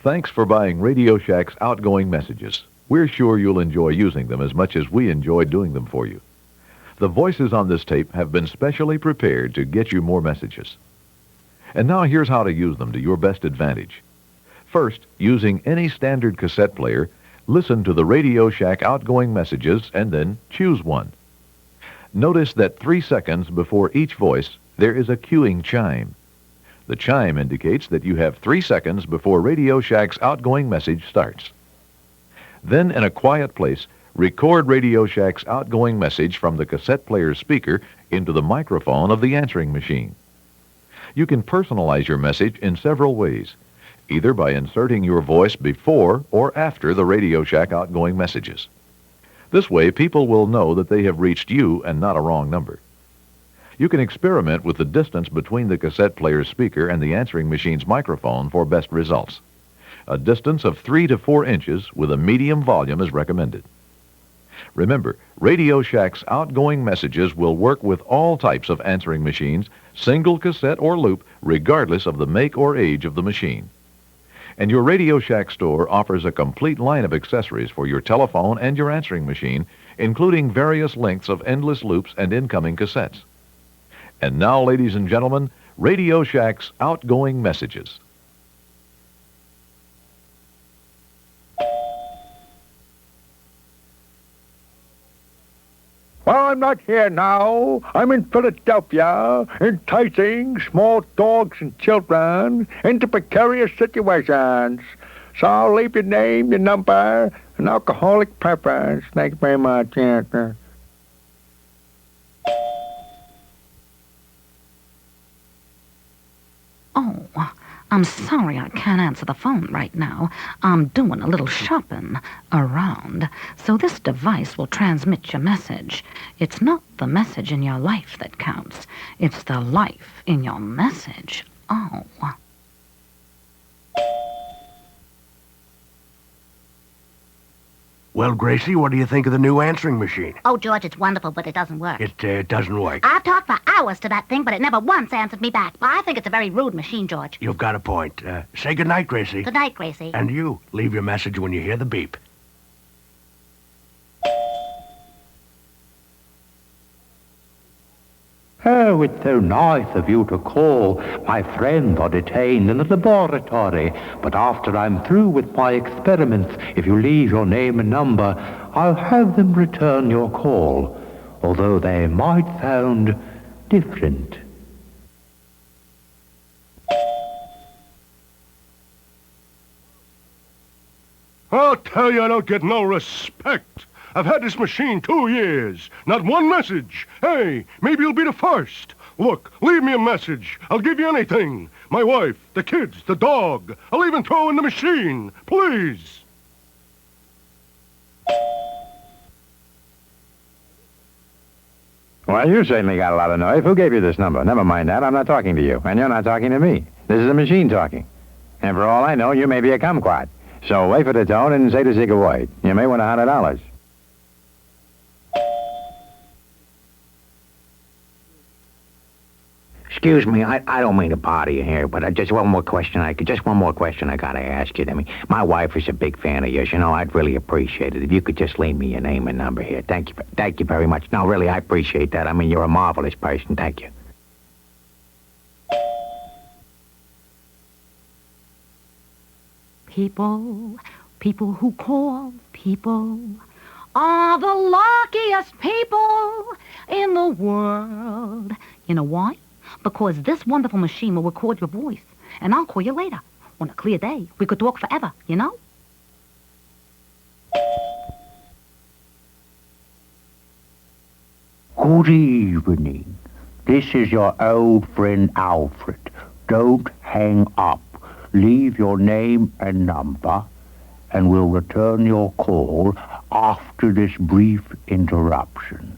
Thanks for buying Radio Shack's Outgoing Messages. We're sure you'll enjoy using them as much as we enjoy doing them for you. The voices on this tape have been specially prepared to get you more messages. And now here's how to use them to your best advantage. First, using any standard cassette player, listen to the Radio Shack Outgoing Messages and then choose one. Notice that 3 seconds before each voice, there is a cueing chime. The chime indicates that you have 3 seconds before Radio Shack's outgoing message starts. Then, in a quiet place, record Radio Shack's outgoing message from the cassette player's speaker into the microphone of the answering machine. You can personalize your message in several ways, either by inserting your voice before or after the Radio Shack outgoing messages. This way, people will know that they have reached you and not a wrong number. You can experiment with the distance between the cassette player's speaker and the answering machine's microphone for best results. A distance of 3 to 4 inches with a medium volume is recommended. Remember, Radio Shack's outgoing messages will work with all types of answering machines, single cassette or loop, regardless of the make or age of the machine. And your Radio Shack store offers a complete line of accessories for your telephone and your answering machine, including various lengths of endless loops and incoming cassettes. And now, ladies and gentlemen, Radio Shack's outgoing messages. Well, I'm not here now. I'm in Philadelphia, enticing small dogs and children into precarious situations. So leave your name, your number, and alcoholic preference. Thank you very much. Yes, sir. Oh, I'm sorry I can't answer the phone right now. I'm doing a little shopping around, so this device will transmit your message. It's not the message in your life that counts. It's the life in your message. Oh. Well, Gracie, what do you think of the new answering machine? Oh, George, it's wonderful, but it doesn't work. It doesn't work. I've talked for hours to that thing, but it never once answered me back. I think it's a very rude machine, George. You've got a point. Say goodnight, Gracie. Good night, Gracie. And you, leave your message when you hear the beep. Oh, it's so nice of you to call. My friends are detained in the laboratory, but after I'm through with my experiments, if you leave your name and number, I'll have them return your call, although they might sound different. I'll tell you, I don't get no respect. I've had this machine 2 years. Not one message. Hey, maybe you'll be the first. Look, leave me a message. I'll give you anything. My wife, the kids, the dog. I'll even throw in the machine. Please. Well, you certainly got a lot of noise. Who gave you this number? Never mind that. I'm not talking to you, and you're not talking to me. This is a machine talking. And for all I know, you may be a kumquat. So wait for the tone and say to seek a word. You may win $100. Excuse me, I don't mean to bother you here, but just one more question I gotta ask you. I mean, my wife is a big fan of yours. You know, I'd really appreciate it if you could just leave me your name and number here. Thank you very much. No, really, I appreciate that. I mean, you're a marvelous person. Thank you. People who call people are the luckiest people in the world. You know why? Because this wonderful machine will record your voice, and I'll call you later. On a clear day, we could talk forever, you know? Good evening. This is your old friend Alfred. Don't hang up. Leave your name and number, and we'll return your call after this brief interruption.